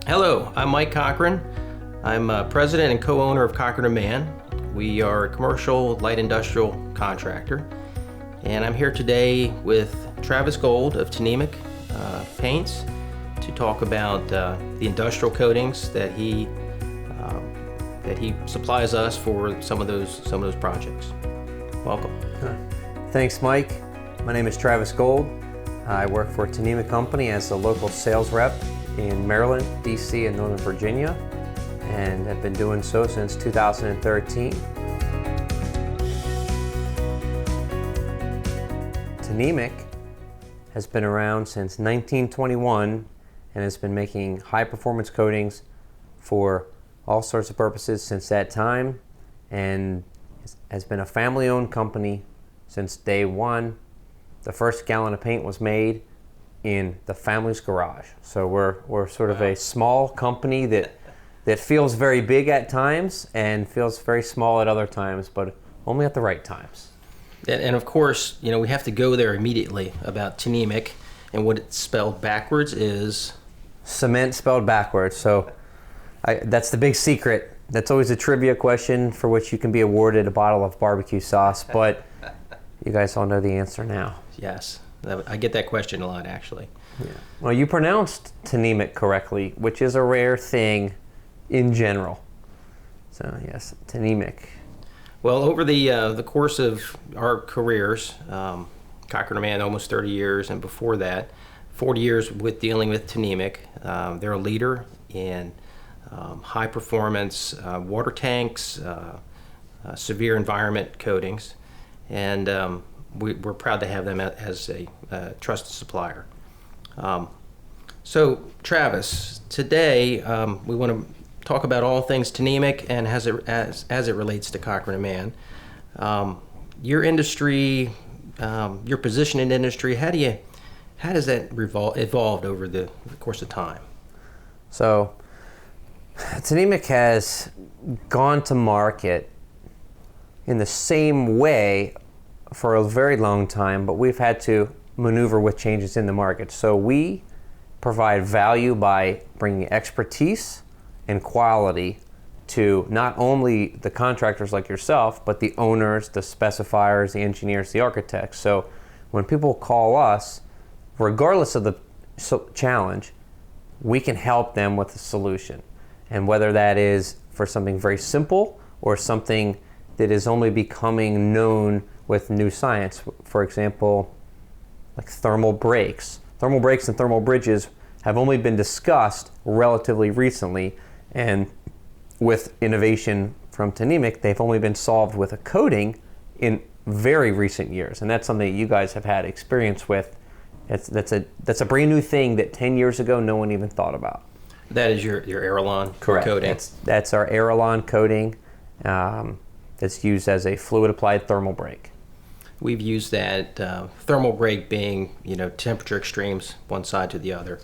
Hello, I'm Mike Cochran. I'm president and co-owner of Cochran Mann. We are a commercial light industrial contractor, and I'm here today with Travis Gold of Tnemec Paints to talk about the industrial coatings that he supplies us for some of those projects. Welcome. Thanks, Mike. My name is Travis Gold. I work for Tnemec Company as a local sales rep in Maryland, DC, and Northern Virginia, and have been doing so since 2013. Tnemec has been around since 1921 and has been making high-performance coatings for all sorts of purposes since that time, and has been a family-owned company since day one. The first gallon of paint was made in the family's garage. So we're sort of a small company that feels very big at times and feels very small at other times, but only at the right times. And of course, we have to go there immediately about Tnemec, and what it's spelled backwards is cement spelled backwards. So that's the big secret. That's always a trivia question for which you can be awarded a bottle of barbecue sauce, but you guys all know the answer now. Yes. I get that question a lot, actually. Yeah. Well, you pronounced Tnemec correctly, which is a rare thing in general. So yes, Tnemec. Well, over the course of our careers, Cochran Mann almost 30 years, and before that, 40 years with dealing with Tnemec. They're a leader in high performance water tanks, severe environment coatings, and we're proud to have them as a trusted supplier. So, Travis, today we want to talk about all things Tnemec and as it relates to Cochran Mann. Your industry, your position in industry, how does that evolved over the course of time? So, Tnemec has gone to market in the same way for a very long time, but we've had to maneuver with changes in the market. So we provide value by bringing expertise and quality to not only the contractors like yourself, but the owners, the specifiers, the engineers, the architects. So when people call us, regardless of the challenge, we can help them with a solution. And whether that is for something very simple or something that is only becoming known with new science. For example, like thermal brakes. Thermal brakes and thermal bridges have only been discussed relatively recently, and with innovation from Tnemec, they've only been solved with a coating in very recent years, and that's something that you guys have had experience with. That's a brand new thing that 10 years ago no one even thought about. That is your Aerolon Correct. Coating. That's our Aerolon coating. That's used as a fluid applied thermal brake. We've used that thermal brake being, temperature extremes one side to the other.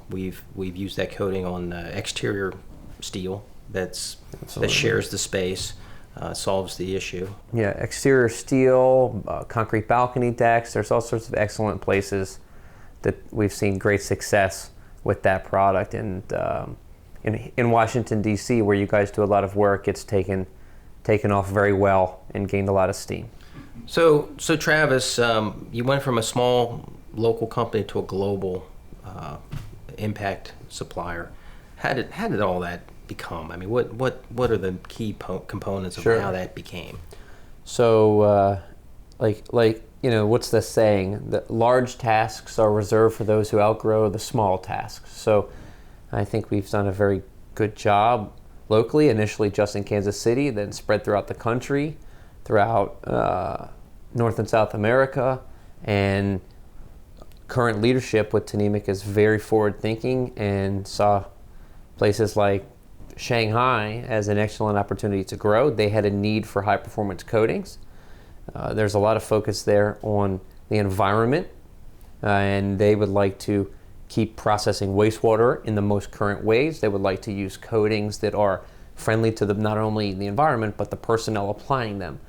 We've used that coating on exterior steel that shares the space, solves the issue. Yeah, exterior steel, concrete balcony decks. There's all sorts of excellent places that we've seen great success with that product. And in Washington D.C., where you guys do a lot of work, it's taken off very well and gained a lot of steam. So Travis, you went from a small local company to a global impact supplier. How did all that become? I mean, what are the key components of Sure. how that became? So, what's the saying? That large tasks are reserved for those who outgrow the small tasks. So, I think we've done a very good job locally, initially just in Kansas City, then spread throughout the country, throughout North and South America, and current leadership with Tnemec is very forward-thinking and saw places like Shanghai as an excellent opportunity to grow. They had a need for high-performance coatings. There's a lot of focus there on the environment, and they would like to keep processing wastewater in the most current ways. They would like to use coatings that are friendly to not only the environment, but the personnel applying them.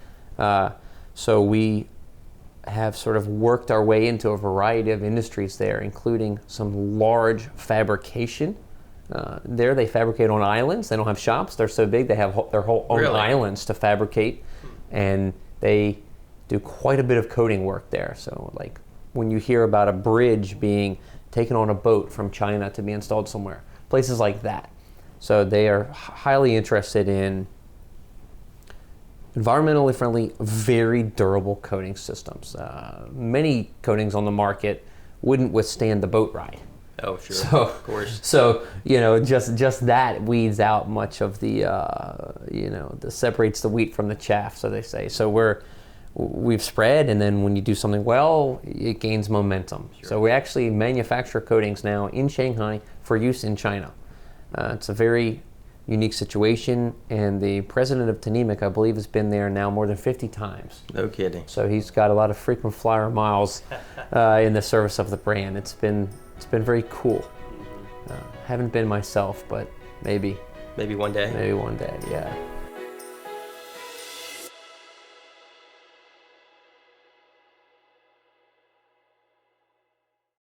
So we have sort of worked our way into a variety of industries there, including some large fabrication There they fabricate on islands. They don't have shops. They're so big they have their whole own Really? islands to fabricate, and they do quite a bit of coating work there. So like when you hear about a bridge being taken on a boat from China to be installed somewhere, places like that. So they are highly interested in environmentally friendly, very durable coating systems. Many coatings on the market wouldn't withstand the boat ride. Oh, sure. So, of course. So, just that weeds out much of the, that separates the wheat from the chaff, so they say. So we've spread, and then when you do something well, it gains momentum. Sure. So we actually manufacture coatings now in Shanghai for use in China. It's a very unique situation, and the president of Tnemec, I believe, has been there now more than 50 times. No kidding. So he's got a lot of frequent flyer miles in the service of the brand. It's been very cool. Haven't been myself, but maybe Maybe one day. Maybe one day, yeah.